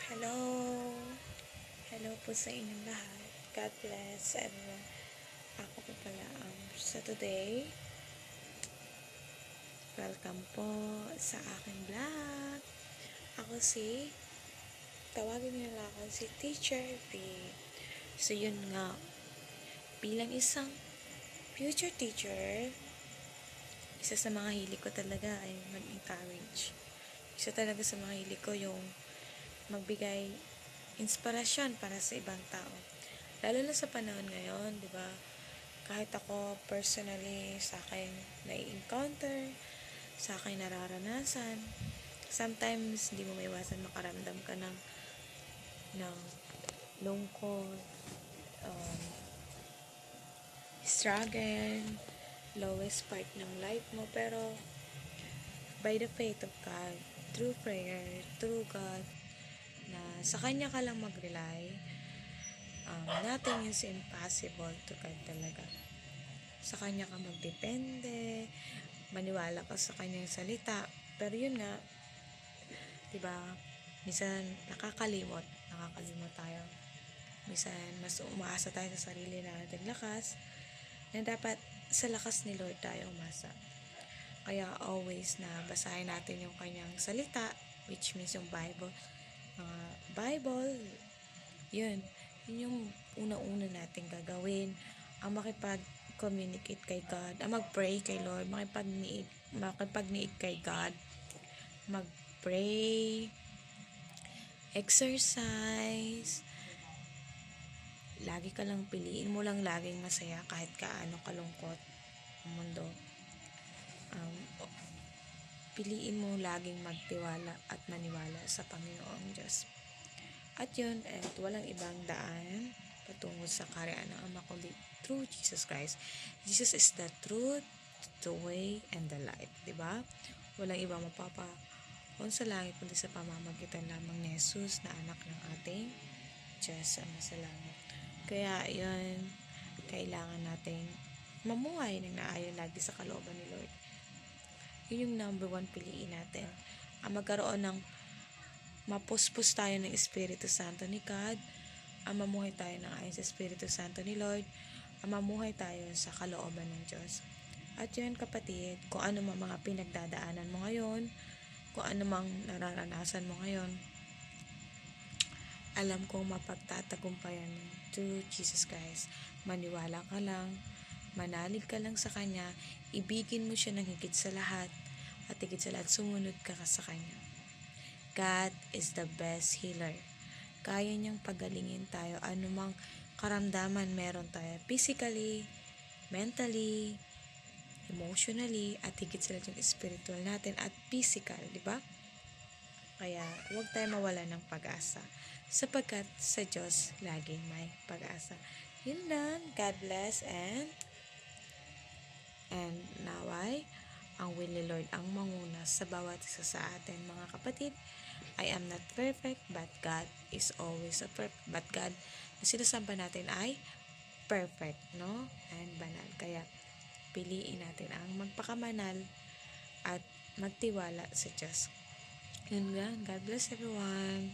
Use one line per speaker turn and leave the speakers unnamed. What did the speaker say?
Hello! Hello po sa inyong lahat. God bless everyone. Ako po pala sa today. Welcome po sa aking vlog. Ako tawagin niyo lang ako si Teacher B. So yun nga, bilang isang future teacher, isa sa mga hilig ko talaga ay mag-encourage. Isa talaga sa mga hilig ko yung magbigay inspirasyon para sa ibang tao. Lalo na sa panahon ngayon, di ba? Kahit ako personally, sa akin nai-encounter, sa akin nararanasan, sometimes hindi mo maiwasan makaramdam ka ng lungkot, struggle, lowest part ng life mo. Pero by the faith of God, through prayer, through God, na sa Kanya ka lang mag-rely, nothing is impossible to God talaga. Sa Kanya ka magdepende, maniwala ka sa Kanyang salita. Pero yun nga, diba, minsan nakakalimot tayo. Minsan mas umaasa tayo sa sarili nating lakas, na dapat sa lakas ni Lord tayo umasa. Kaya always na basahin natin yung Kanyang salita, which means yung Bible. Yun yung una-una natin gagawin, ang makipag-communicate kay God, ang mag-pray kay Lord, makipag-niig kay God, mag-pray, exercise, lagi ka lang piliin mo lang laging masaya kahit kaano kalungkot ang mundo. Piliin mo laging magtiwala at maniwala sa Panginoong Diyos. At yun, at walang ibang daan patungo sa karyaan ng Ama kundi through Jesus Christ. Jesus is the truth, the way, and the light. Diba? Walang ibang mapapahon sa langit kundi sa pamamagitan lamang ni Jesus na anak ng ating Diyos Ama sa langit. Kaya yun, kailangan natin mamuhay ng naayon lagi sa kalooban ni Lord. Yun yung number one piliin natin. Ang magkaroon ng mapuspos tayo ng Espiritu Santo ni God, ang mamuhay tayo ng ayon sa Espiritu Santo ni Lord, ang mamuhay tayo sa kalooban ng Diyos. At yun kapatid, kung ano mang mga pinagdadaanan mo ngayon, kung ano mang nararanasan mo ngayon, alam kong mapagtatagumpayan through Jesus Christ. Maniwala ka lang, manalig ka lang sa Kanya, ibigin mo siya ng higit sa lahat, at higit sa lahat sumunod ka sa Kanya. God is the best healer. Kaya niyang pagalingin tayo anumang karamdaman meron tayo, physically, mentally, emotionally, at higit sa lahat yung spiritual natin at physical, di ba? Kaya huwag tayo mawala ng pag-asa, sapagkat sa Diyos laging may pag-asa. Yun lang. God bless and naway ang will ni Lord ang manguna sa bawat isa sa atin, mga kapatid. I am not perfect, but God is always but God na sinasamba natin ay perfect, no? And banal. Kaya piliin natin ang magpakamanal at magtiwala sa Diyos. Yun nga. God bless everyone.